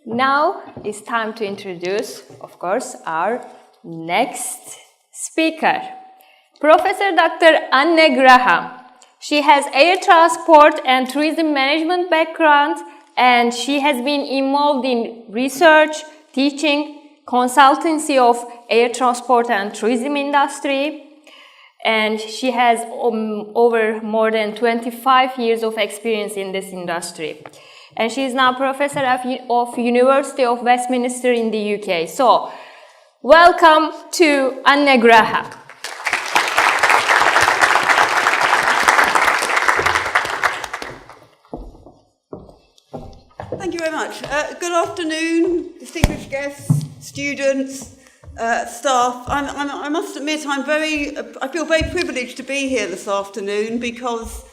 Now it's time to introduce, of course, our next speaker, Professor Dr. Anne Graham. She has air transport and tourism management background, and she has been involved in research, teaching, consultancy of air transport and tourism industry. And she has over more than 25 years of experience in this industry. And she is now Professor of University of Westminster in the UK. So, welcome to Anne Graham. Thank you very much. Good afternoon, distinguished guests, students, staff. I must admit I feel very privileged to be here this afternoon because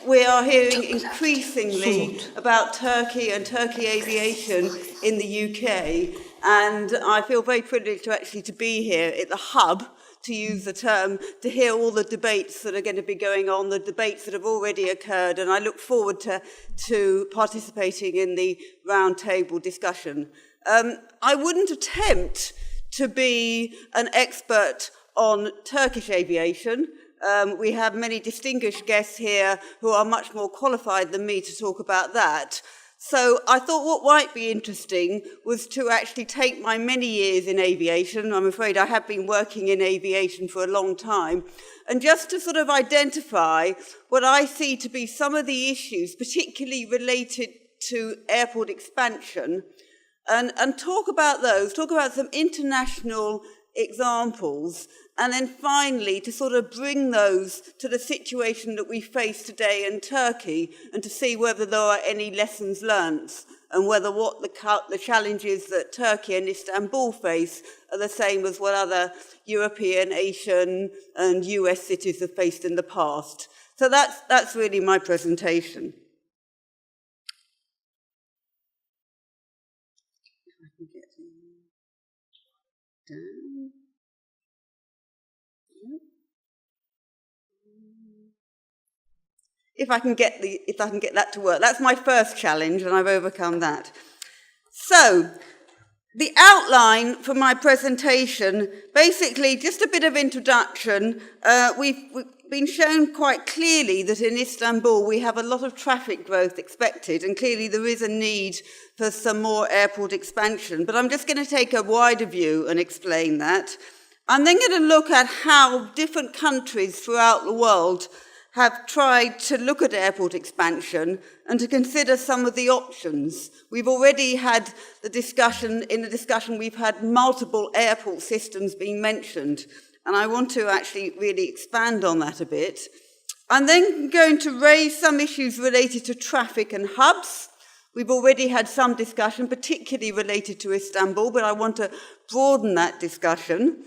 we are hearing increasingly about Turkey and Turkey aviation in the UK, and I feel very privileged to be here at the hub, to use the term, to hear all the debates that are going to be going on, the debates that have already occurred, and I look forward to participating in the roundtable discussion. I wouldn't attempt to be an expert on Turkish aviation. We have many distinguished guests here who are much more qualified than me to talk about that. So I thought what might be interesting was to actually take my many years in aviation. I'm afraid I have been working in aviation for a long time, and just to sort of identify what I see to be some of the issues, particularly related to airport expansion, and talk about those, talk about some international examples, and then finally to sort of bring those to the situation that we face today in Turkey, and to see whether there are any lessons learned, and whether what the challenges that Turkey and Istanbul face are the same as what other European, Asian and US cities have faced in the past. So that's really my presentation. If I can get that to work. That's my first challenge, and I've overcome that. So, the outline for my presentation, basically just a bit of introduction. We've been shown quite clearly that in Istanbul we have a lot of traffic growth expected, and clearly there is a need for some more airport expansion. But I'm just going to take a wider view and explain that. I'm then going to look at how different countries throughout the world have tried to look at airport expansion and to consider some of the options. We've already had the discussion, we've had multiple airport systems being mentioned, and I want to actually really expand on that a bit. I'm then going to raise some issues related to traffic and hubs. We've already had some discussion, particularly related to Istanbul, but I want to broaden that discussion.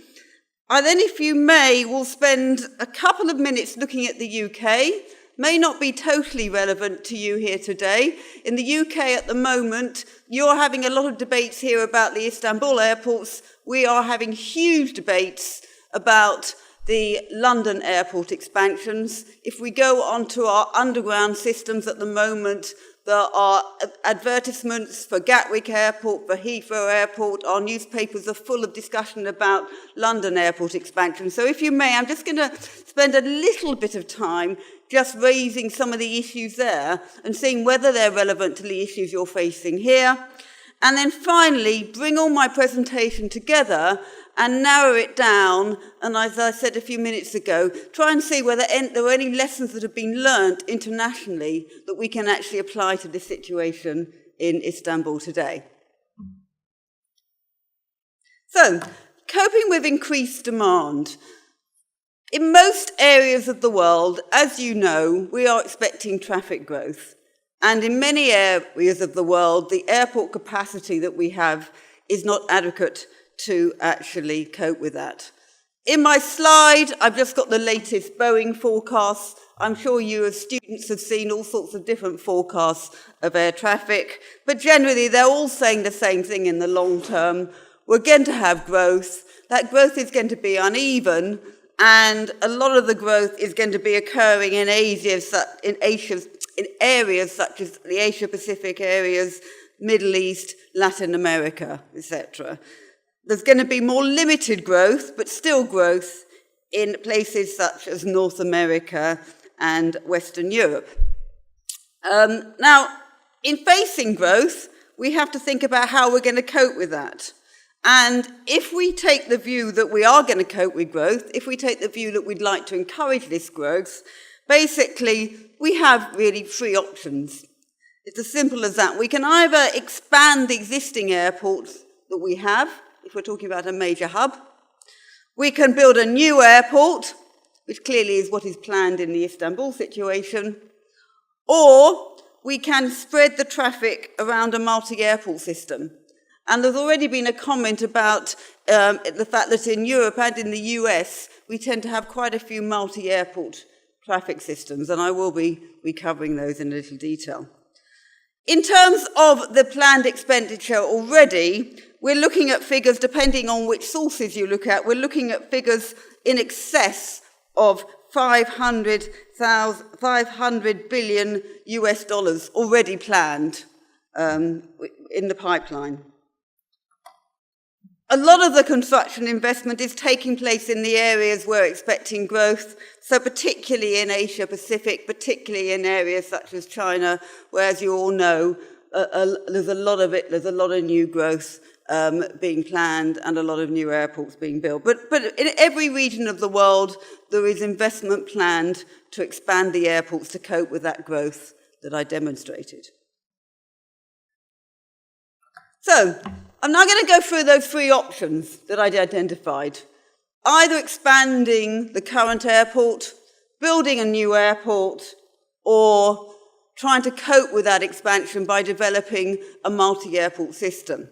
I then, if you may, will spend a couple of minutes looking at the UK. May not be totally relevant to you here today. In the UK at the moment, you're having a lot of debates here about the Istanbul airports. We are having huge debates about the London airport expansions. If we go onto our underground systems at the moment, there are advertisements for Gatwick Airport, for Heathrow Airport. Our newspapers are full of discussion about London airport expansion. So if you may, I'm just going to spend a little bit of time just raising some of the issues there and seeing whether they're relevant to the issues you're facing here. And then finally, bring all my presentation together and narrow it down, and as I said a few minutes ago, try and see whether there are any lessons that have been learnt internationally that we can actually apply to this situation in Istanbul today. So, coping with increased demand. In most areas of the world, as you know, we are expecting traffic growth. And in many areas of the world, the airport capacity that we have is not adequate to actually cope with that. In my slide, I've just got the latest Boeing forecasts. I'm sure you as students have seen all sorts of different forecasts of air traffic, but generally they're all saying the same thing in the long term. We're going to have growth. That growth is going to be uneven, and a lot of the growth is going to be occurring in areas such as the Asia-Pacific areas, Middle East, Latin America, etc. There's going to be more limited growth, but still growth in places such as North America and Western Europe. Now, in facing growth, we have to think about how we're going to cope with that. And if we take the view that we are going to cope with growth, if we take the view that we'd like to encourage this growth, basically, we have really three options. It's as simple as that. We can either expand the existing airports that we have, if we're talking about a major hub. We can build a new airport, which clearly is what is planned in the Istanbul situation. Or we can spread the traffic around a multi-airport system. And there's already been a comment about the fact that in Europe and in the US, we tend to have quite a few multi-airport traffic systems, and I will be covering those in a little detail. In terms of the planned expenditure already, we're looking at figures, depending on which sources you look at, we're looking at figures in excess of 500 billion US dollars already planned in the pipeline. A lot of the construction investment is taking place in the areas we're expecting growth, so particularly in Asia Pacific, particularly in areas such as China, where, as you all know, there's a lot of new growth being planned and a lot of new airports being built. But in every region of the world, there is investment planned to expand the airports to cope with that growth that I demonstrated. So, I'm now going to go through those three options that I identified. Either expanding the current airport, building a new airport, or trying to cope with that expansion by developing a multi-airport system.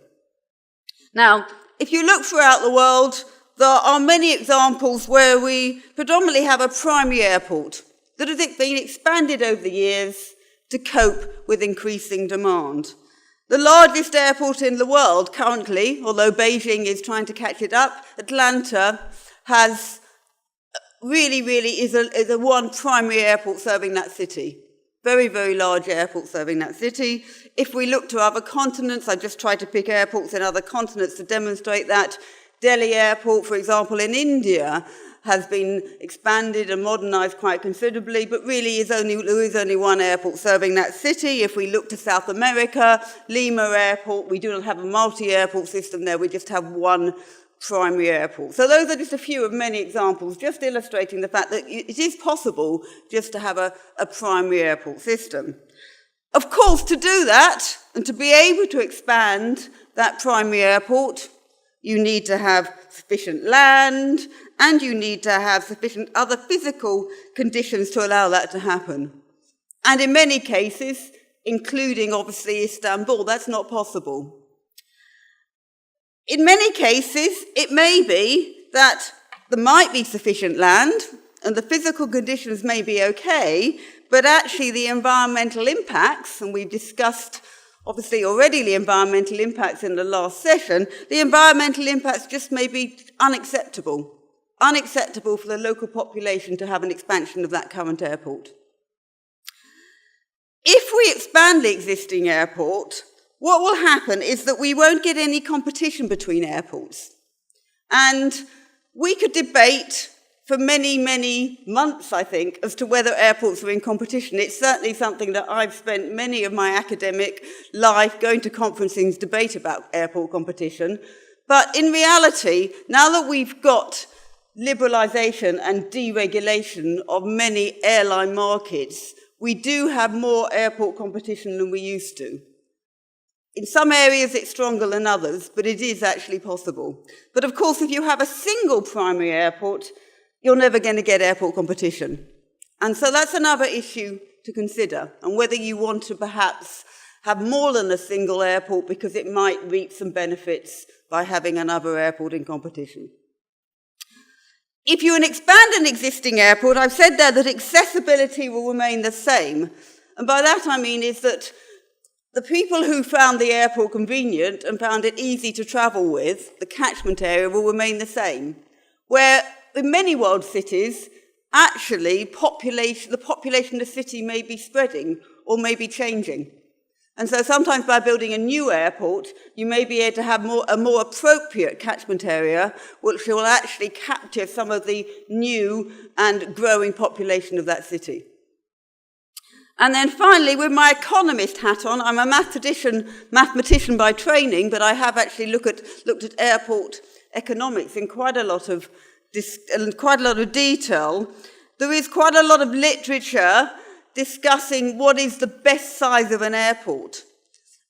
Now, if you look throughout the world, there are many examples where we predominantly have a primary airport that has been expanded over the years to cope with increasing demand. The largest airport in the world currently, although Beijing is trying to catch it up, Atlanta has is a one primary airport serving that city. Very, very large airport serving that city. If we look to other continents, I just tried to pick airports in other continents to demonstrate that. Delhi Airport, for example, in India, has been expanded and modernised quite considerably, but really there is only one airport serving that city. If we look to South America, Lima Airport, we do not have a multi-airport system there, we just have one primary airport. So those are just a few of many examples, just illustrating the fact that it is possible just to have a primary airport system. Of course, to do that, and to be able to expand that primary airport, you need to have sufficient land, and you need to have sufficient other physical conditions to allow that to happen. And in many cases, including obviously Istanbul, that's not possible. In many cases, it may be that there might be sufficient land, and the physical conditions may be okay, but actually the environmental impacts, and we've discussed obviously already the environmental impacts in the last session, the environmental impacts just may be unacceptable. Unacceptable for the local population to have an expansion of that current airport. If we expand the existing airport, what will happen is that we won't get any competition between airports. And we could debate for many, many months, I think, as to whether airports are in competition. It's certainly something that I've spent many of my academic life going to conferences, debate about airport competition. But in reality, now that we've got liberalisation and deregulation of many airline markets, we do have more airport competition than we used to. In some areas it's stronger than others, but it is actually possible. But of course, if you have a single primary airport, you're never going to get airport competition. And so that's another issue to consider, and whether you want to perhaps have more than a single airport because it might reap some benefits by having another airport in competition. If you expand an existing airport, I've said there that accessibility will remain the same. And by that I mean is that the people who found the airport convenient and found it easy to travel with, the catchment area will remain the same. Where in many world cities, actually the population of the city may be spreading or may be changing. And so sometimes by building a new airport, you may be able to have a more appropriate catchment area, which will actually capture some of the new and growing population of that city. And then finally, with my economist hat on, I'm a mathematician by training, but I have actually looked at airport economics in quite a lot of detail. There is quite a lot of literature discussing what is the best size of an airport.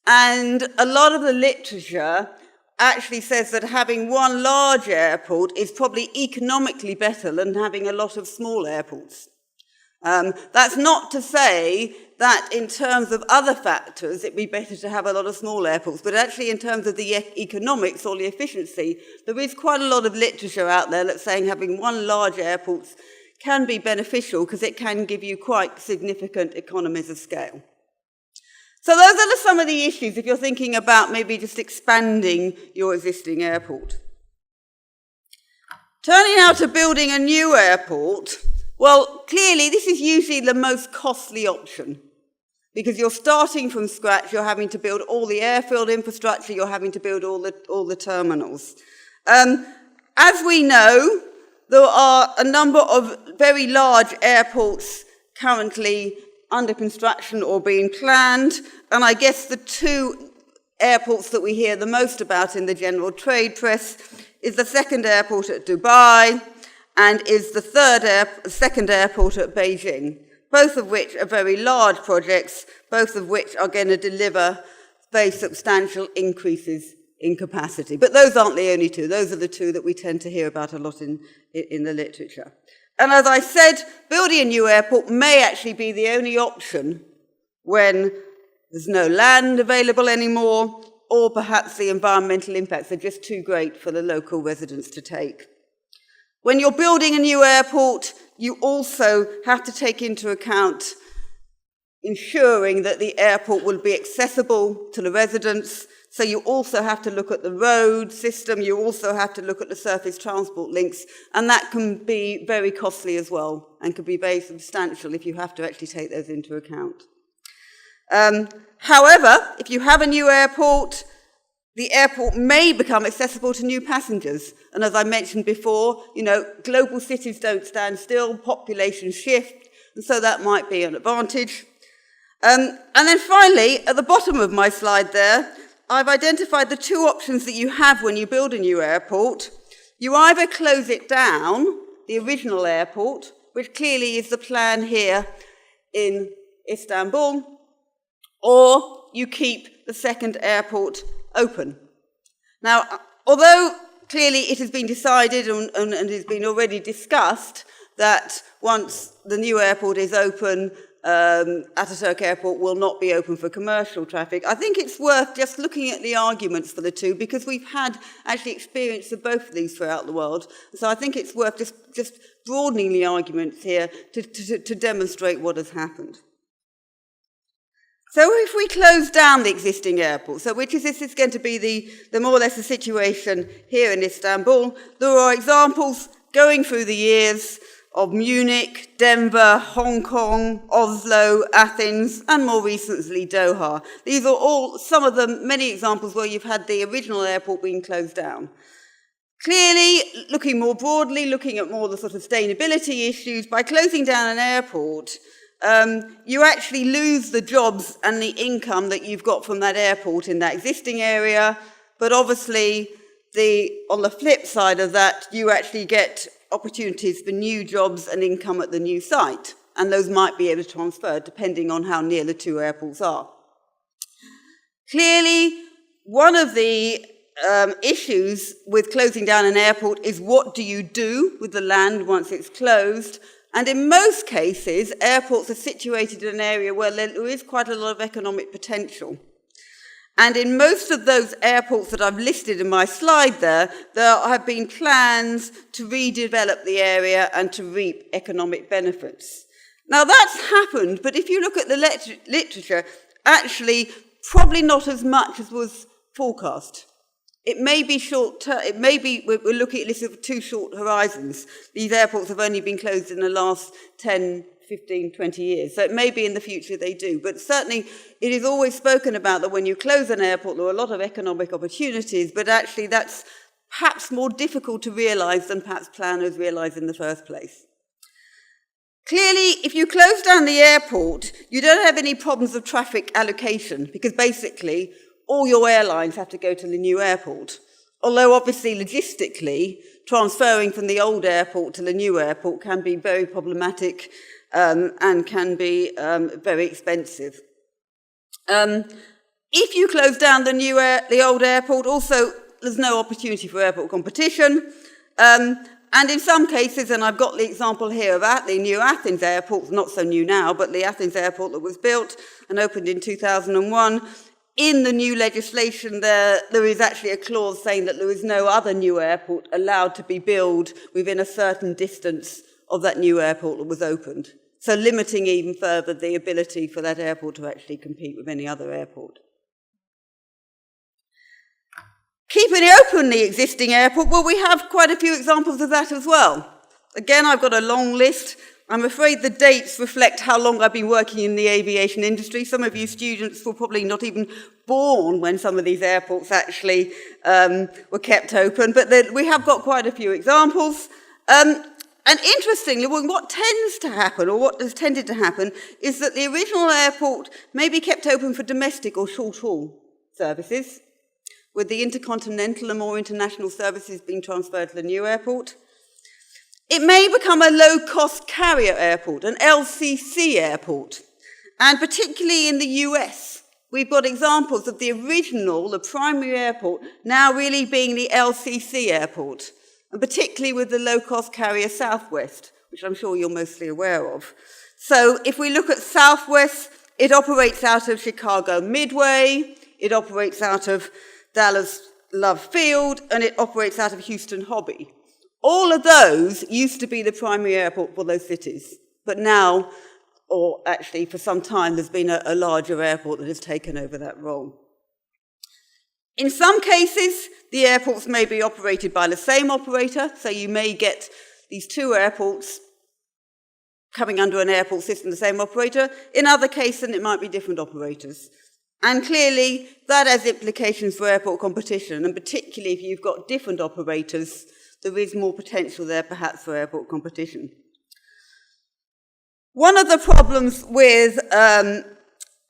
And a lot of the literature actually says that having one large airport is probably economically better than having a lot of small airports. That's not to say that in terms of other factors, it'd be better to have a lot of small airports, but actually in terms of the economics or the efficiency, there is quite a lot of literature out there that's saying having one large airport can be beneficial because it can give you quite significant economies of scale. So those are some of the issues if you're thinking about maybe just expanding your existing airport. Turning now to building a new airport, well, clearly this is usually the most costly option because you're starting from scratch, you're having to build all the airfield infrastructure, you're having to build all the terminals. As we know, there are a number of very large airports currently under construction or being planned, and I guess the two airports that we hear the most about in the general trade press is the second airport at Dubai and is the second airport at Beijing, both of which are very large projects, both of which are going to deliver very substantial increases in capacity. But those aren't the only two. Those are the two that we tend to hear about a lot in the literature. And as I said, building a new airport may actually be the only option when there's no land available anymore, or perhaps the environmental impacts are just too great for the local residents to take. When you're building a new airport, you also have to take into account ensuring that the airport will be accessible to the residents. So you also have to look at the road system, you also have to look at the surface transport links, and that can be very costly as well, and can be very substantial if you have to actually take those into account. However, if you have a new airport, the airport may become accessible to new passengers. And as I mentioned before, global cities don't stand still, populations shift, and so that might be an advantage. And then finally, at the bottom of my slide there, I've identified the two options that you have when you build a new airport. You either close it down, the original airport, which clearly is the plan here in Istanbul, or you keep the second airport open. Now, although clearly it has been decided and has been already discussed that once the new airport is open, Ataturk Airport will not be open for commercial traffic, I think it's worth just looking at the arguments for the two, because we've had actually experience of both of these throughout the world. So I think it's worth just broadening the arguments here to demonstrate what has happened. So if we close down the existing airport, so this is going to be the more or less the situation here in Istanbul, there are examples going through the years of Munich, Denver, Hong Kong, Oslo, Athens, and more recently Doha. These are all some of the many examples where you've had the original airport being closed down. Clearly, looking more broadly, looking at more the sort of sustainability issues, by closing down an airport, you actually lose the jobs and the income that you've got from that airport in that existing area, but obviously, on the flip side of that, you actually get opportunities for new jobs and income at the new site, and those might be able to transfer depending on how near the two airports are. Clearly, one of the issues with closing down an airport is what do you do with the land once it's closed? And in most cases, airports are situated in an area where there is quite a lot of economic potential. And in most of those airports that I've listed in my slide there have been plans to redevelop the area and to reap economic benefits. Now that's happened, but if you look at the literature, actually probably not as much as was forecast. It may be short-term, it may be, we're looking at this of two short horizons. These airports have only been closed in the last 10, 15, 20 years. So it may be in the future they do. But certainly it is always spoken about that when you close an airport, there are a lot of economic opportunities, but actually that's perhaps more difficult to realise than perhaps planners realise in the first place. Clearly, if you close down the airport, you don't have any problems of traffic allocation, because basically all your airlines have to go to the new airport. Although obviously logistically, transferring from the old airport to the new airport can be very problematic and can be very expensive. If you close down the old airport, also there's no opportunity for airport competition. And in some cases, and I've got the example here of the new Athens airport, not so new now, but the Athens airport that was built and opened in 2001, in the new legislation there is actually a clause saying that there is no other new airport allowed to be built within a certain distance of that new airport that was opened. So limiting even further the ability for that airport to actually compete with any other airport. Keeping open the existing airport, well, we have quite a few examples of that as well. Again, I've got a long list. I'm afraid the dates reflect how long I've been working in the aviation industry. Some of you students were probably not even born when some of these airports actually were kept open, but we have got quite a few examples. And interestingly, what tends to happen, or what has tended to happen, is that the original airport may be kept open for domestic or short-haul services, with the intercontinental and more international services being transferred to the new airport. It may become a low-cost carrier airport, an LCC airport, and particularly in the US, we've got examples of the original, the primary airport, now really being the LCC airport, and particularly with the low-cost carrier Southwest, which I'm sure you're mostly aware of. So if we look at Southwest, it operates out of Chicago Midway, it operates out of Dallas Love Field, and it operates out of Houston Hobby. All of those used to be the primary airport for those cities, but now, or actually for some time, there's been a larger airport that has taken over that role. In some cases, the airports may be operated by the same operator, so you may get these two airports coming under an airport system, the same operator. In other cases, it might be different operators. And clearly, that has implications for airport competition, and particularly if you've got different operators, there is more potential there perhaps for airport competition. One of the problems with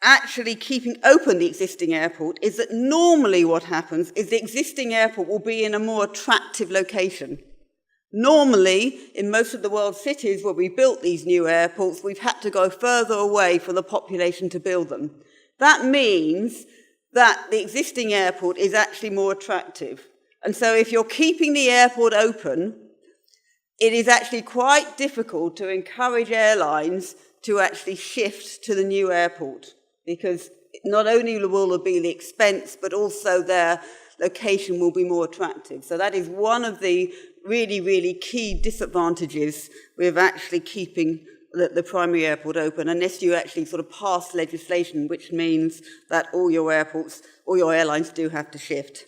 actually keeping open the existing airport is that normally what happens is the existing airport will be in a more attractive location. Normally, in most of the world's cities where we built these new airports, we've had to go further away for the population to build them. That means that the existing airport is actually more attractive. And so if you're keeping the airport open, it is actually quite difficult to encourage airlines to actually shift to the new airport, because not only will there be the expense, but also their location will be more attractive. So that is one of the really, really key disadvantages with actually keeping the primary airport open, unless you actually sort of pass legislation, which means that all your airports, all your airlines do have to shift.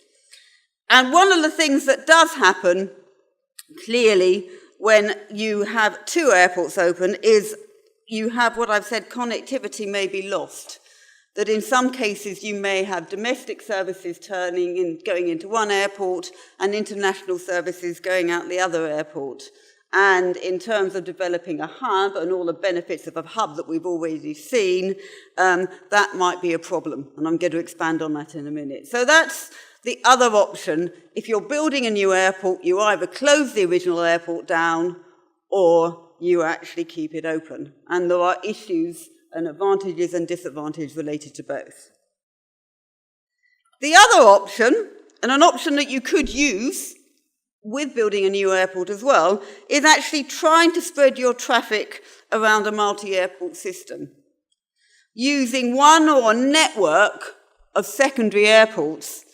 And one of the things that does happen, clearly, when you have two airports open is you have what I've said, connectivity may be lost. That in some cases you may have domestic services going into one airport and international services going out the other airport. And in terms of developing a hub and all the benefits of a hub that we've already seen, that might be a problem. And I'm going to expand on that in a minute. So that's the other option. If you're building a new airport, you either close the original airport down or you actually keep it open. And there are issues and advantages and disadvantages related to both. The other option, and an option that you could use with building a new airport as well, is actually trying to spread your traffic around a multi-airport system, using one or a network of secondary airports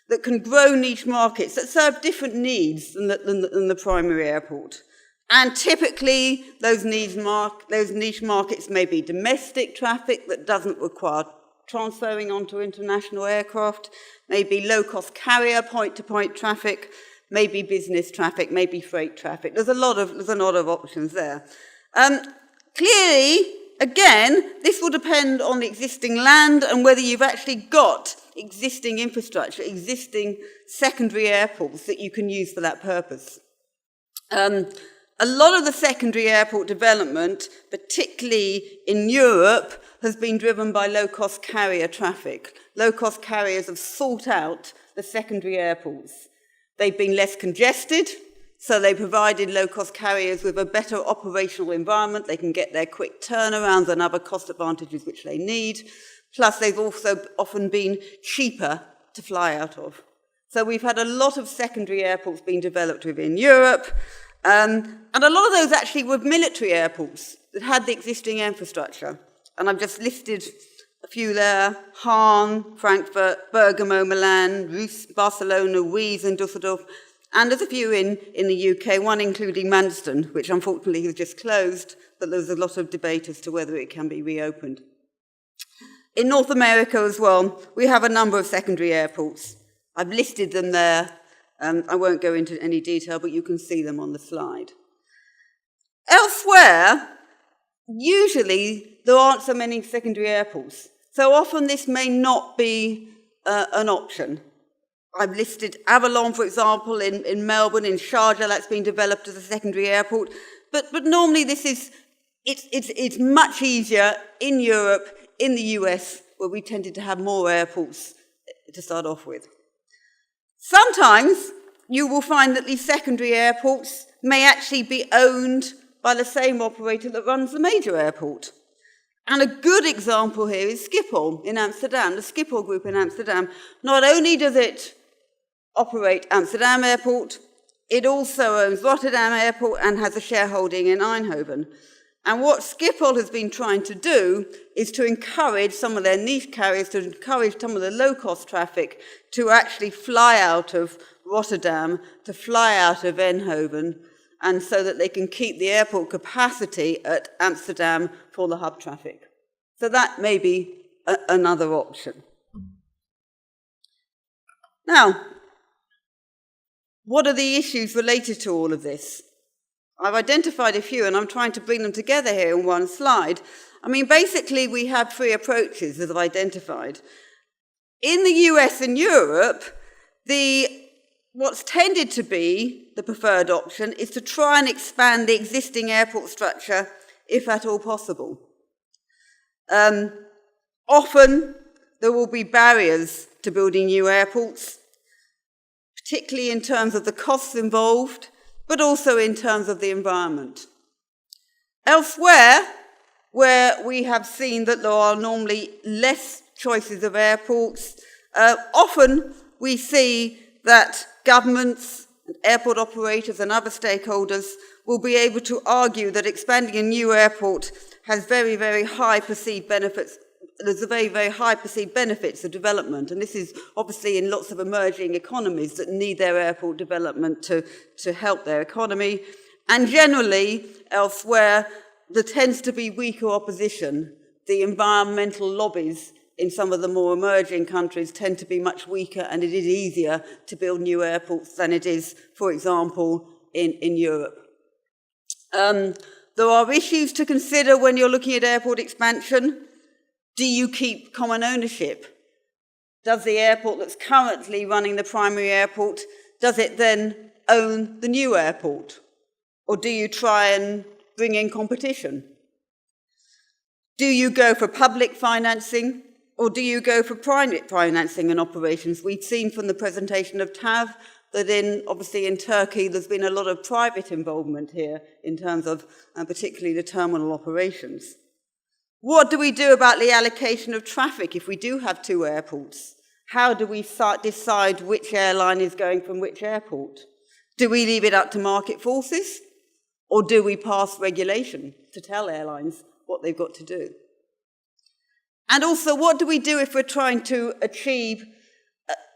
that can grow niche markets that serve different needs than the primary airport. And typically, those niche markets may be domestic traffic that doesn't require transferring onto international aircraft, maybe low-cost carrier point-to-point traffic, maybe business traffic, maybe freight traffic. There's a lot of options there. clearly, again, this will depend on the existing land and whether you've actually got existing infrastructure, existing secondary airports that you can use for that purpose. A lot of the secondary airport development, particularly in Europe, has been driven by low-cost carrier traffic. Low-cost carriers have sought out the secondary airports. They've been less congested, so they provided low-cost carriers with a better operational environment. They can get their quick turnarounds and other cost advantages which they need. Plus, they've also often been cheaper to fly out of. So we've had a lot of secondary airports being developed within Europe, and a lot of those actually were military airports that had the existing infrastructure. And I've just listed a few there: Hahn, Frankfurt, Bergamo, Milan, Reus, Barcelona, Wies and Düsseldorf. And there's a few in the UK, one including Manston, which unfortunately has just closed, but there's a lot of debate as to whether it can be reopened. In North America as well, we have a number of secondary airports. I've listed them there. I won't go into any detail, but you can see them on the slide. Elsewhere, usually there aren't so many secondary airports. So often this may not be an option. I've listed Avalon, for example, in Melbourne, in Sharjah, that's been developed as a secondary airport. But normally it's much easier in Europe, in the US, where we tended to have more airports to start off with. Sometimes you will find that these secondary airports may actually be owned by the same operator that runs the major airport. And a good example here is Schiphol in Amsterdam, the Schiphol Group in Amsterdam. Not only does it operate Amsterdam Airport, it also owns Rotterdam Airport and has a shareholding in Eindhoven. And what Schiphol has been trying to do is to encourage some of their niche carriers, to encourage some of the low-cost traffic to actually fly out of Rotterdam, to fly out of Eindhoven, and so that they can keep the airport capacity at Amsterdam for the hub traffic. So that may be another option. Now, what are the issues related to all of this? I've identified a few, and I'm trying to bring them together here in one slide. I mean, basically, we have three approaches that I've identified. In the US and Europe, what's tended to be the preferred option is to try and expand the existing airport structure, if at all possible. Often, there will be barriers to building new airports, particularly in terms of the costs involved, but also in terms of the environment. Elsewhere, where we have seen that there are normally less choices of airports, often we see that governments, airport operators and other stakeholders will be able to argue that expanding a new airport has very, very high perceived benefits. There's a very, very high perceived benefits of development, and this is obviously in lots of emerging economies that need their airport development to help their economy. And generally, elsewhere, there tends to be weaker opposition. The environmental lobbies in some of the more emerging countries tend to be much weaker, and it is easier to build new airports than it is, for example, in Europe. There are issues to consider when you're looking at airport expansion. Do you keep common ownership? Does the airport that's currently running the primary airport, does it then own the new airport? Or do you try and bring in competition? Do you go for public financing, or do you go for private financing and operations? We've seen from the presentation of TAV that obviously in Turkey there's been a lot of private involvement here in terms of particularly the terminal operations. What do we do about the allocation of traffic if we do have two airports? How do we decide which airline is going from which airport? Do we leave it up to market forces? Or do we pass regulation to tell airlines what they've got to do? And also, what do we do if we're trying to achieve,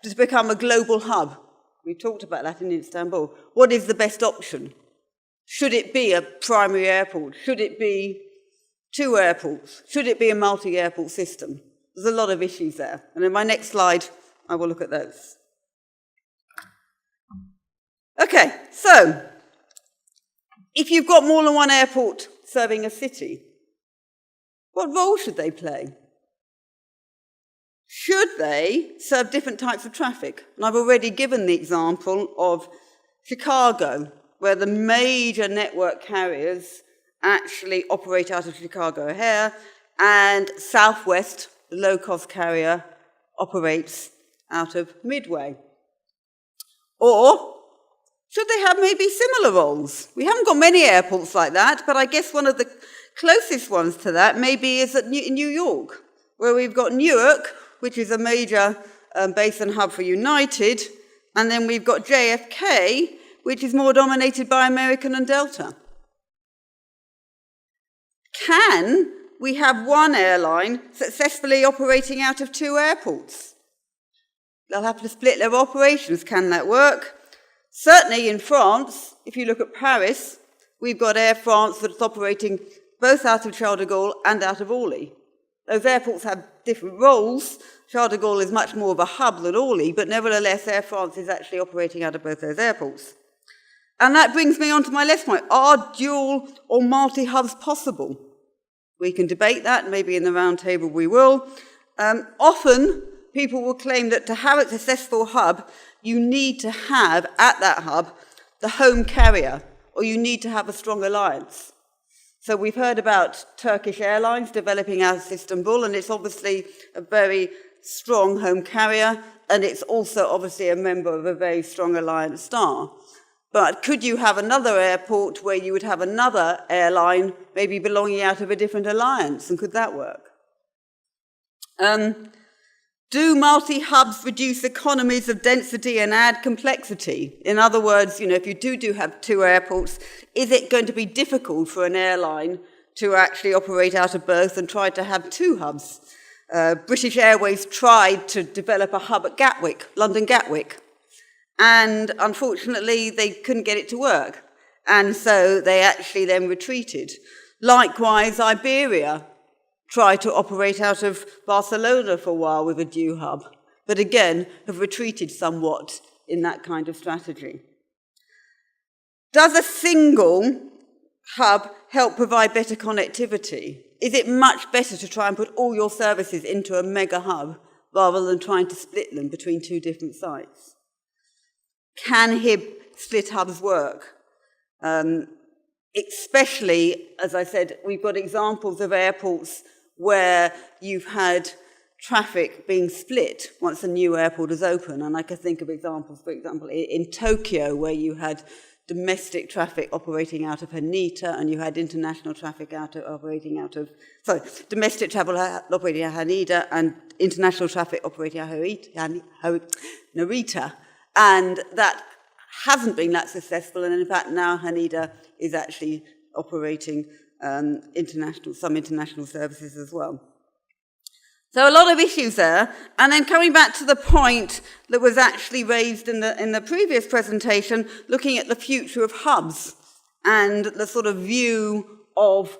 to become a global hub? We talked about that in Istanbul. What is the best option? Should it be a primary airport? Should it be two airports? Should it be a multi-airport system? There's a lot of issues there. And in my next slide, I will look at those. Okay, so if you've got more than one airport serving a city, What role should they play? Should they serve different types of traffic? And I've already given the example of Chicago, where the major network carriers actually operate out of Chicago O'Hare, and Southwest, the low-cost carrier, operates out of Midway. Or should they have maybe similar roles? We haven't got many airports like that, but I guess one of the closest ones to that maybe is in New York, where we've got Newark, which is a major base and hub for United, and then we've got JFK, which is more dominated by American and Delta. Can we have one airline successfully operating out of two airports? They'll have to split their operations. Can that work? Certainly in France, if you look at Paris, we've got Air France that's operating both out of Charles de Gaulle and out of Orly. Those airports have different roles. Charles de Gaulle is much more of a hub than Orly, but nevertheless, Air France is actually operating out of both those airports. And that brings me on to my last point. Are dual or multi-hubs possible? We can debate that, maybe in the round table we will. Often, people will claim that to have a successful hub, you need to have, at that hub, the home carrier, or you need to have a strong alliance. So we've heard about Turkish Airlines developing out of Istanbul, and it's obviously a very strong home carrier, and it's also obviously a member of a very strong alliance star. But could you have another airport where you would have another airline maybe belonging out of a different alliance, and could that work? Do multi-hubs reduce economies of density and add complexity? In other words, if you do have two airports, is it going to be difficult for an airline to actually operate out of both and try to have two hubs? British Airways tried to develop a hub at Gatwick, London Gatwick, and unfortunately they couldn't get it to work, and so they actually then retreated. Likewise, Iberia tried to operate out of Barcelona for a while with a dual hub, but again have retreated somewhat in that kind of strategy. Does a single hub help provide better connectivity? Is it much better to try and put all your services into a mega hub rather than trying to split them between two different sites? Can HIB split hubs work? Especially, as I said, we've got examples of airports where you've had traffic being split once a new airport is open. And I can think of examples, for example, in Tokyo, where you had domestic traffic operating out of Haneda, and you had international traffic domestic travel operating out of Haneda, and international traffic operating out of Narita. And that hasn't been that successful, and in fact now Haneda is actually operating some international services as well. So a lot of issues there. And then coming back to the point that was actually raised in the previous presentation, looking at the future of hubs and the sort of view of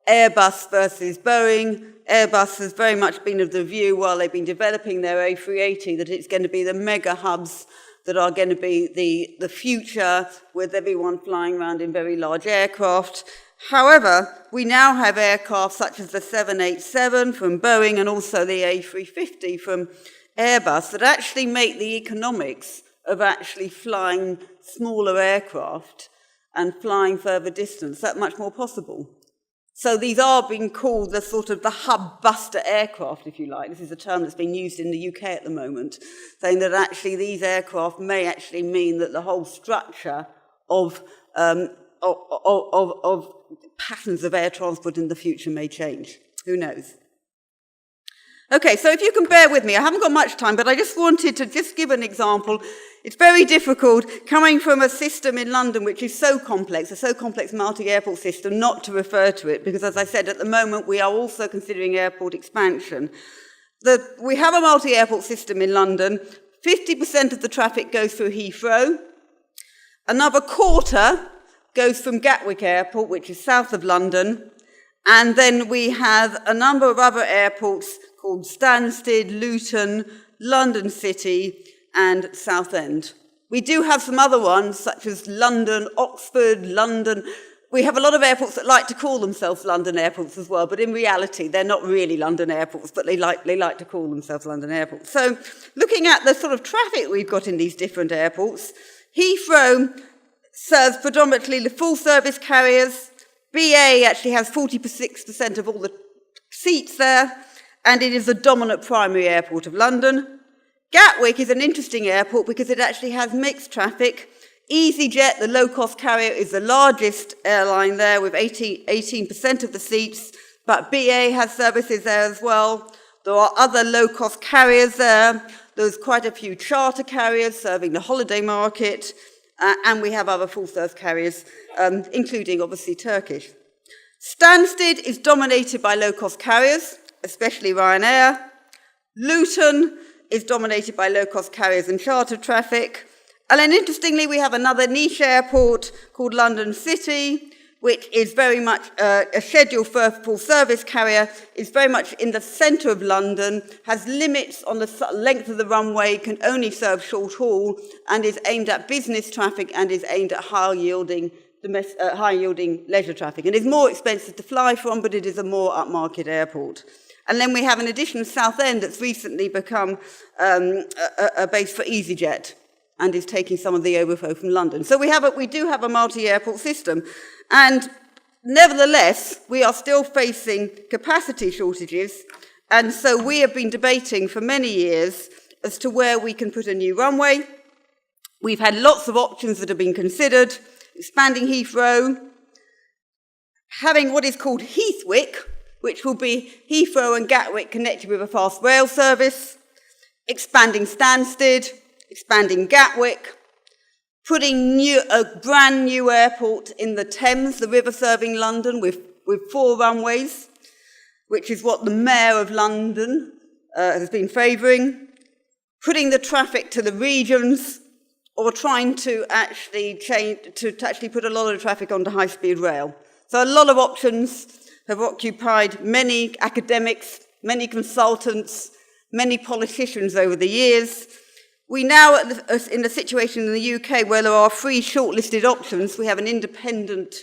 Airbus versus Boeing. Airbus has very much been of the view, while they've been developing their A380, that it's going to be the mega hubs that are going to be the future, with everyone flying around in very large aircraft. However, we now have aircraft such as the 787 from Boeing and also the A350 from Airbus that actually make the economics of actually flying smaller aircraft and flying further distance that much more possible. So these are being called the sort of the hub buster aircraft, if you like. This is a term that's being used in the UK at the moment, saying that actually these aircraft may actually mean that the whole structure of patterns of air transport in the future may change. Who knows? Okay, so if you can bear with me, I haven't got much time, but I just wanted to just give an example. It's very difficult coming from a system in London which is so complex, a so complex multi-airport system, not to refer to it, because as I said, at the moment we are also considering airport expansion. We have a multi-airport system in London. 50% of the traffic goes through Heathrow. Another quarter goes from Gatwick Airport, which is south of London. And then we have a number of other airports called Stansted, Luton, London City, and Southend. We do have some other ones, such as London, Oxford, London, we have a lot of airports that like to call themselves London airports as well, but in reality, they're not really London airports, but they like to call themselves London airports. So looking at the sort of traffic we've got in these different airports, Heathrow serves predominantly the full-service carriers. BA actually has 46% of all the seats there, and it is the dominant primary airport of London. Gatwick is an interesting airport because it actually has mixed traffic. EasyJet, the low-cost carrier, is the largest airline there with 18% of the seats, but BA has services there as well. There are other low-cost carriers there. There's quite a few charter carriers serving the holiday market, and we have other full-service carriers, including, obviously, Turkish. Stansted is dominated by low-cost carriers, especially Ryanair. Luton is dominated by low-cost carriers and charter traffic. And then, interestingly, we have another niche airport called London City, which is very much a scheduled for full-service carrier, is very much in the centre of London, has limits on the length of the runway, can only serve short haul, and is aimed at business traffic and is aimed at high-yielding leisure traffic. And it's more expensive to fly from, but it is a more upmarket airport. And then we have, in addition, Southend that's recently become a base for EasyJet, and is taking some of the overflow from London. So we do have a multi-airport system. And nevertheless, we are still facing capacity shortages. And so we have been debating for many years as to where we can put a new runway. We've had lots of options that have been considered: expanding Heathrow, having what is called Heathwick, which will be Heathrow and Gatwick connected with a fast rail service, expanding Stansted, expanding Gatwick, putting a brand new airport in the Thames, the river serving London, with 4 runways, which is what the Mayor of London has been favouring, putting the traffic to the regions, or trying to actually put a lot of traffic onto high-speed rail. So a lot of options have occupied many academics, many consultants, many politicians over the years. We now, in a situation in the UK where there are 3 shortlisted options, we have an independent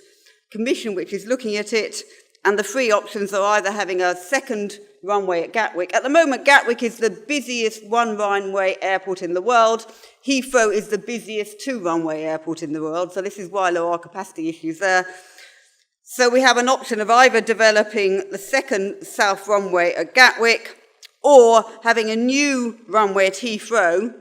commission which is looking at it, and the 3 options are either having a second runway at Gatwick. At the moment, Gatwick is the busiest 1-runway airport in the world. Heathrow is the busiest 2-runway airport in the world, so this is why there are capacity issues there. So we have an option of either developing the second south runway at Gatwick or having a new runway at Heathrow.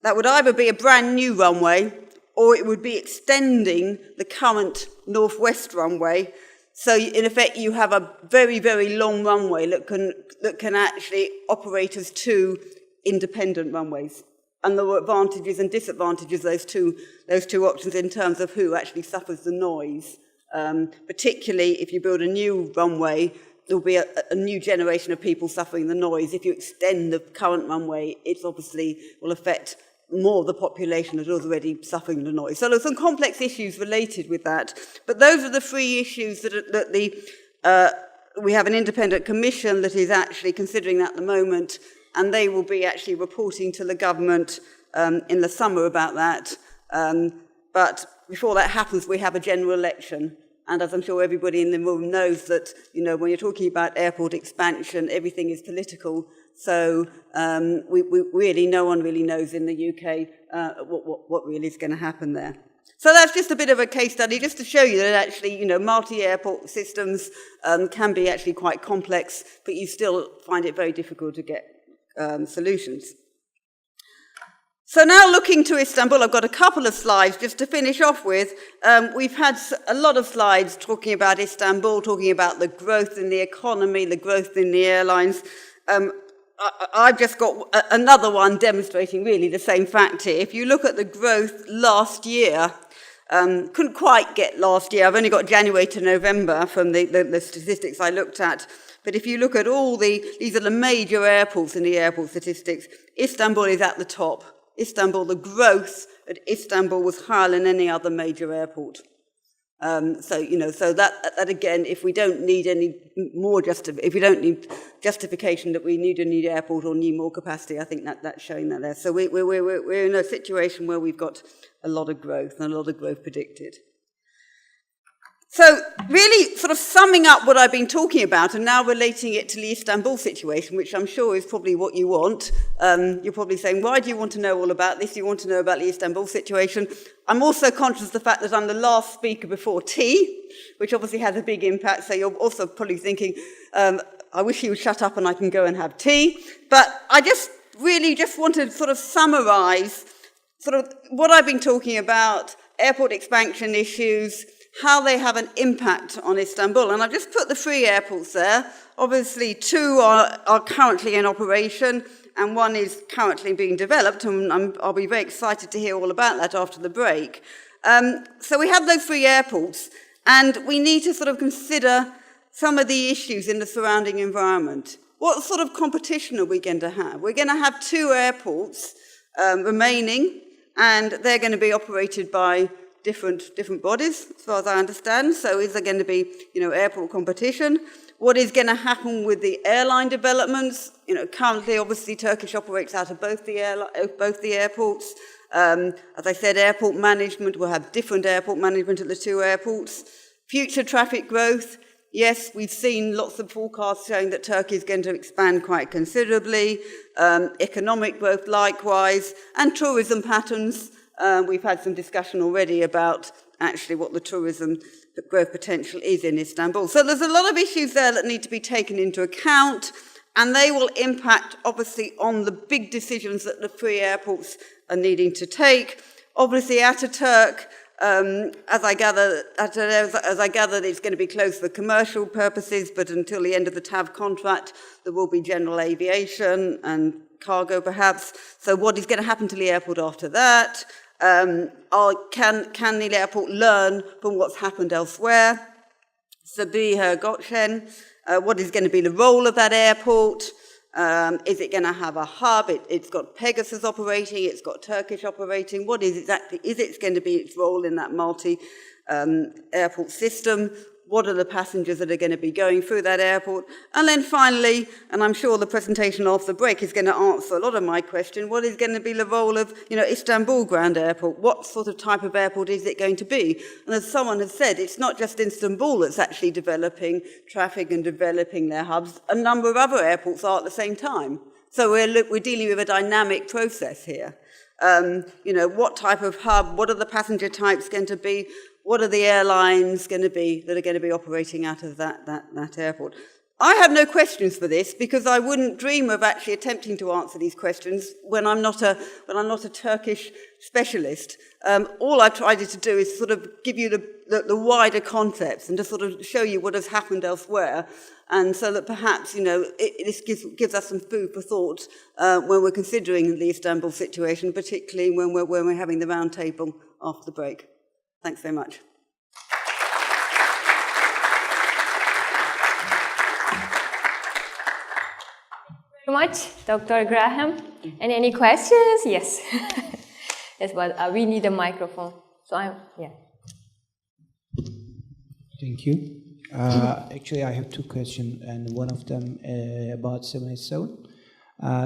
That would either be a brand new runway or it would be extending the current northwest runway. So in effect, you have a very, very long runway that can actually operate as 2 independent runways. And there are advantages and disadvantages of those two options in terms of who actually suffers the noise. Particularly if you build a new runway, there'll be a new generation of people suffering the noise. If you extend the current runway, it obviously will affect more of the population that is already suffering the noise. So there's some complex issues related with that. But those are the 3 issues we have an independent commission that is actually considering that at the moment, and they will be actually reporting to the government in the summer about that. But before that happens, we have a general election. And as I'm sure everybody in the room knows that, when you're talking about airport expansion, everything is political. So no one really knows in the UK what really is going to happen there. So that's just a bit of a case study, just to show you that actually, multi-airport systems can be actually quite complex, but you still find it very difficult to get solutions. So now looking to Istanbul, I've got a couple of slides just to finish off with. We've had a lot of slides talking about Istanbul, talking about the growth in the economy, the growth in the airlines. I've just got another one demonstrating really the same fact here. If you look at the growth last year, couldn't quite get last year. I've only got January to November from the statistics I looked at. But if you look at these are the major airports in the airport statistics, Istanbul is at the top. The growth at Istanbul was higher than any other major airport. So that again, if we don't need any more if we don't need justification that we need a new airport or need more capacity, I think that's showing that there. So we're in a situation where we've got a lot of growth and a lot of growth predicted. So really sort of summing up what I've been talking about and now relating it to the Istanbul situation, which I'm sure is probably what you want. You're probably saying, why do you want to know all about this? You want to know about the Istanbul situation. I'm also conscious of the fact that I'm the last speaker before tea, which obviously has a big impact. So you're also probably thinking, I wish you would shut up and I can go and have tea. But I just want to sort of summarize sort of what I've been talking about, airport expansion issues, how they have an impact on Istanbul. And I've just put the 3 airports there. Obviously, 2 are currently in operation, and 1 is currently being developed, and I'll be very excited to hear all about that after the break. So we have those 3 airports, and we need to sort of consider some of the issues in the surrounding environment. What sort of competition are we going to have? We're going to have 2 airports remaining, and they're going to be operated by different bodies, as far as I understand. So is there going to be, airport competition? What is going to happen with the airline developments? Currently, obviously, Turkish operates out of both the airports. As I said, airport management will have different airport management at the 2 airports. Future traffic growth. Yes, we've seen lots of forecasts showing that Turkey is going to expand quite considerably. Economic growth likewise, and tourism patterns. We've had some discussion already about actually what the tourism growth potential is in Istanbul. So there's a lot of issues there that need to be taken into account, and they will impact, obviously, on the big decisions that the 3 airports are needing to take. Obviously, Ataturk, as I gather, it's going to be closed for commercial purposes, but until the end of the TAV contract, there will be general aviation and cargo, perhaps. So what is going to happen to the airport after that? Can the airport learn from what's happened elsewhere? Sabiha Gökhan, what is going to be the role of that airport? Is it going to have a hub? It's got Pegasus operating, it's got Turkish operating. What is it going to be its role in that multi-airport system? What are the passengers that are going to be going through that airport? And then finally, and I'm sure the presentation after the break is going to answer a lot of my question, what is going to be the role of, Istanbul Grand Airport? What sort of type of airport is it going to be? And as someone has said, it's not just Istanbul that's actually developing traffic and developing their hubs. A number of other airports are at the same time. So we're dealing with a dynamic process here. What type of hub? What are the passenger types going to be? What are the airlines going to be that are going to be operating out of that airport? I have no questions for this because I wouldn't dream of actually attempting to answer these questions when I'm not a Turkish specialist. All I've tried to do is sort of give you the wider concepts and to sort of show you what has happened elsewhere, and so that perhaps this gives us some food for thought when we're considering the Istanbul situation, particularly when we're having the round table after the break. Thanks very much. Thank you very much, Dr. Graham. And any questions? Yes. Yes, but we need a microphone. So Thank you. Actually, I have 2 questions, and one of them about 787.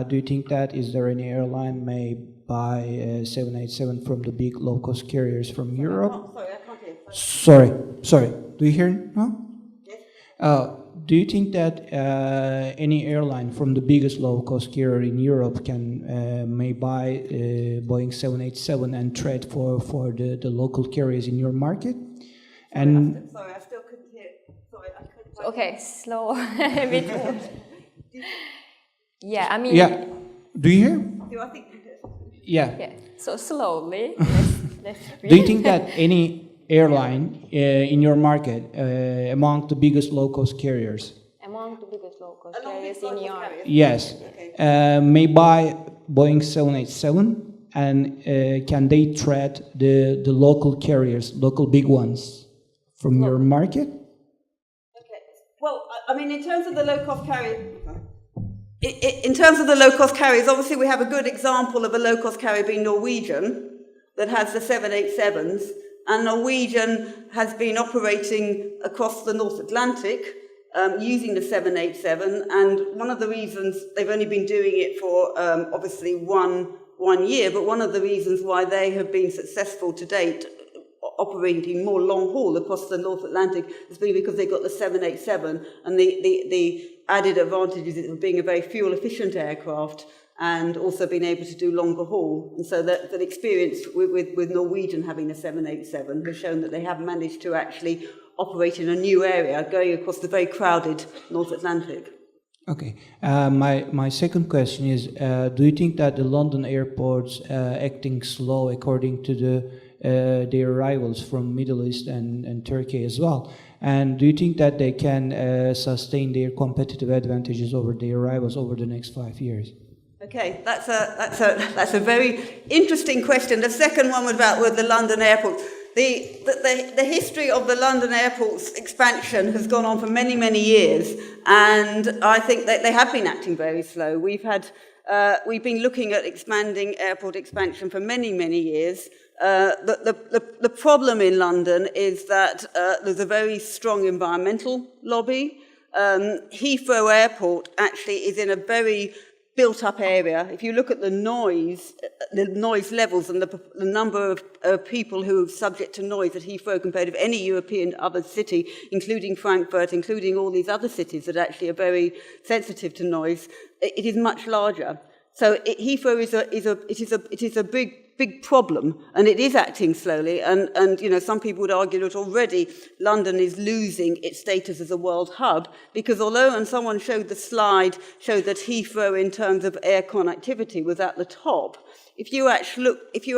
Do you think that is there any airline may buy 787 from the big low-cost carriers from Europe? Sorry, I can't hear. Sorry. Do you hear? No? Yes. Do you think that any airline from the biggest low-cost carrier in Europe may buy Boeing 787 and trade for the local carriers in your market? And sorry, I still couldn't hear. Sorry, I couldn't. Okay, slow a bit more. Yeah, I mean. Yeah. Do you hear? Do I think? Yeah. So slowly. Let's Do you think that any airline in your market among the biggest low-cost carriers? Among the biggest low-cost carriers in your. Yes. Okay. May buy Boeing 787 and can they trade the local carriers, local big ones from your market? Okay. Well, I mean, in terms of the low-cost carriers, obviously we have a good example of a low-cost carrier being Norwegian that has the 787s, and Norwegian has been operating across the North Atlantic using the 787, and one of the reasons they've only been doing it for obviously one year, but one of the reasons why they have been successful to date operating more long haul across the North Atlantic has been because they got the 787 and the added advantages of being a very fuel efficient aircraft and also being able to do longer haul. And so that experience with Norwegian having a 787 has shown that they have managed to actually operate in a new area going across the very crowded North Atlantic. Okay. My second question is, do you think that the London airports acting slow according to their rivals from Middle East and Turkey as well? And do you think that they can sustain their competitive advantages over their rivals over the next 5 years? Okay, that's a very interesting question. The second one was about with the London airport. The history of the London airport's expansion has gone on for many, many years, and I think that they have been acting very slow. We've been looking at expanding airport expansion for many, many years. The problem in London is that there's a very strong environmental lobby. Heathrow Airport actually is in a very built-up area. If you look at the noise levels and the number of people who are subject to noise at Heathrow compared with any European other city, including Frankfurt, including all these other cities that actually are very sensitive to noise, it is much larger. So Heathrow is a big problem, and it is acting slowly. And you know, some people would argue that already London is losing its status as a world hub because although, and someone showed the slide, showed that Heathrow in terms of air connectivity was at the top. If you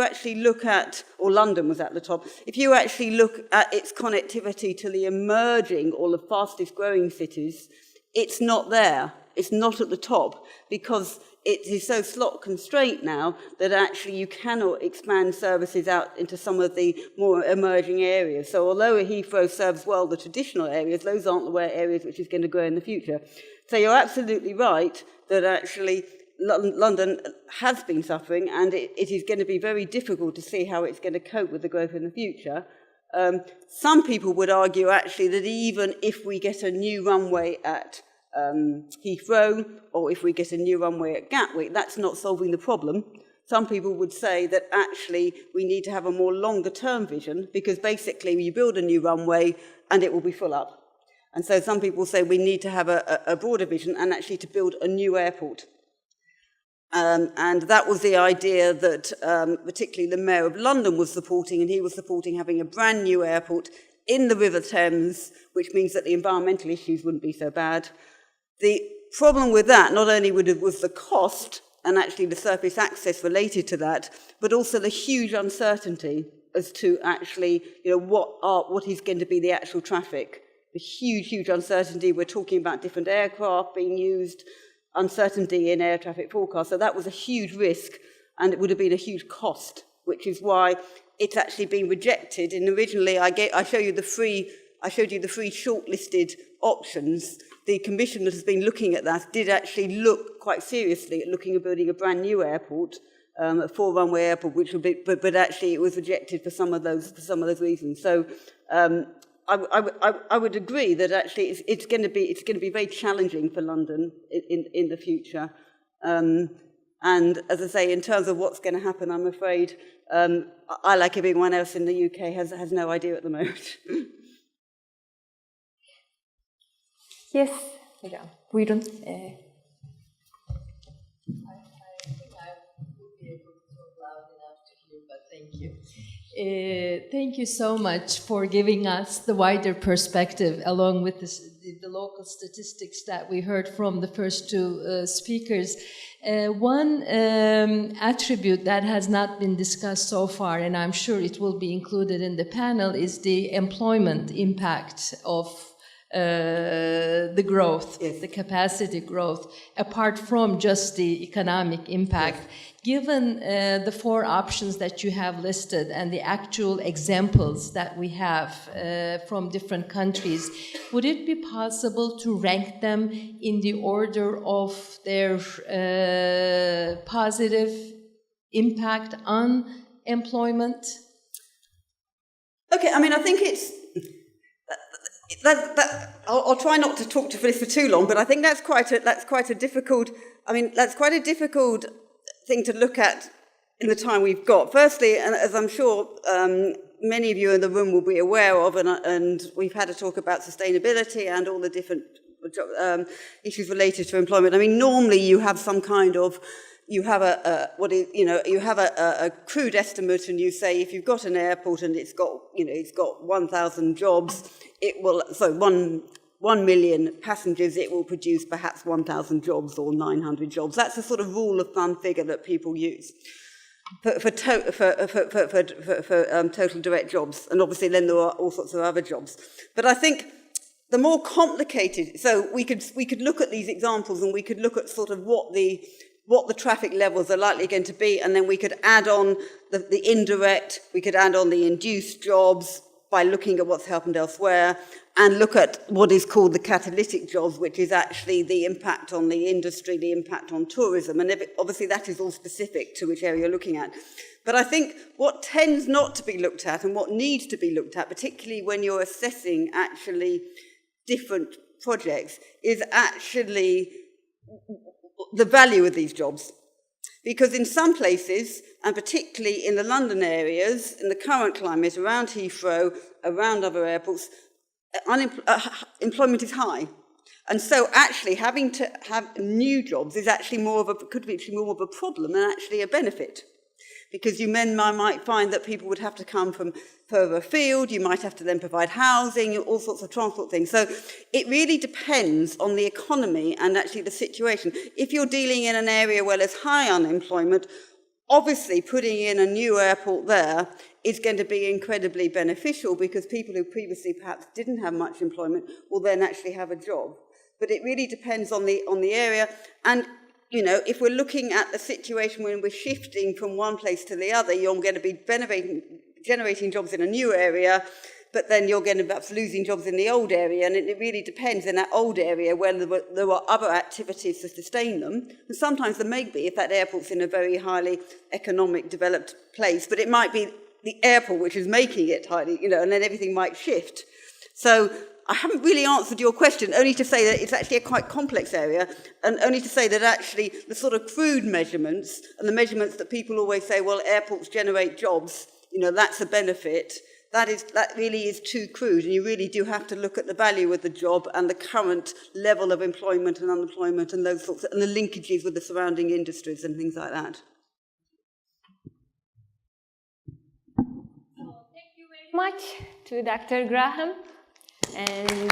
actually look at, or London was at the top, if you actually look at its connectivity to the emerging or the fastest growing cities, it's not there. It's not at the top because it is so slot constrained now that actually you cannot expand services out into some of the more emerging areas. So although Heathrow serves well the traditional areas, those aren't the areas which is going to grow in the future. So you're absolutely right that actually London has been suffering, and it is going to be very difficult to see how it's going to cope with the growth in the future. Some people would argue actually that even if we get a new runway at Heathrow, or if we get a new runway at Gatwick, that's not solving the problem. Some people would say that actually we need to have a more longer-term vision because basically you build a new runway and it will be full up. And so some people say we need to have a broader vision and actually to build a new airport. And that was the idea that particularly the Mayor of London was supporting, and he was supporting having a brand new airport in the River Thames, which means that the environmental issues wouldn't be so bad. The problem with that, not only was the cost and actually the surface access related to that, but also the huge uncertainty as to actually, you know, what is going to be the actual traffic. The huge uncertainty. We're talking about different aircraft being used, uncertainty in air traffic forecasts. So that was a huge risk, and it would have been a huge cost, which is why it's actually been rejected. And originally, I showed you the three shortlisted options. The commission that has been looking at that did actually look quite seriously at looking at building a brand new airport, a four-runway airport, which would be, but actually it was rejected for some of those reasons. So I would agree that actually it's going to be very challenging for London in the future. And as I say, in terms of what's going to happen, I'm afraid I, like everyone else in the UK, has no idea at the moment. Yes, we don't. I think I will be able to talk loud enough to hear, but thank you. Thank you so much for giving us the wider perspective along with the local statistics that we heard from the first two speakers. One attribute that has not been discussed so far, and I'm sure it will be included in the panel, is the employment impact of the growth, yes, the capacity growth, apart from just the economic impact. Yes. Given the four options that you have listed and the actual examples that we have from different countries, would it be possible to rank them in the order of their positive impact on employment? Okay, I mean, I think it's... I'll try not to talk to this for too long, but I think that's quite a difficult thing to look at in the time we've got. Firstly, and as I'm sure many of you in the room will be aware of, and we've had a talk about sustainability and all the different issues related to employment. I mean, normally you have some kind of, you have a crude estimate, and you say if you've got an airport and it's got 1,000 jobs, it will, so 1 million passengers, it will produce perhaps 1,000 jobs or 900 jobs. That's a sort of rule of thumb figure that people use for total direct jobs. And obviously then there are all sorts of other jobs. But I think the more complicated, so we could look at these examples, and we could look at sort of what the traffic levels are likely going to be, and then we could add on the indirect, we could add on the induced jobs by looking at what's happened elsewhere, and look at what is called the catalytic jobs, which is actually the impact on the industry, the impact on tourism, and obviously that is all specific to which area you're looking at. But I think what tends not to be looked at, and what needs to be looked at, particularly when you're assessing actually different projects, is actually the value of these jobs. Because in some places, and particularly in the London areas, in the current climate, around Heathrow, around other airports, employment is high. And so actually having to have new jobs is actually could be more of a problem than actually a benefit. Because you might find that people would have to come from further afield, you might have to then provide housing, all sorts of transport things. So it really depends on the economy and actually the situation. If you're dealing in an area where there's high unemployment, obviously putting in a new airport there is going to be incredibly beneficial, because people who previously perhaps didn't have much employment will then actually have a job. But it really depends on the area. And if we're looking at the situation when we're shifting from one place to the other, you're going to be generating jobs in a new area, but then you're going to be perhaps losing jobs in the old area, and it really depends in that old area whether there are other activities to sustain them. And sometimes there may be, if that airport's in a very highly economic developed place, but it might be the airport which is making it highly, and then everything might shift. So I haven't really answered your question, only to say that it's actually a quite complex area, and only to say that actually the sort of crude measurements and the measurements that people always say, well, airports generate jobs, that's a benefit, that really is too crude, and you really do have to look at the value of the job and the current level of employment and unemployment and those sorts, and the linkages with the surrounding industries and things like that. Thank you very much to Dr. Graham. And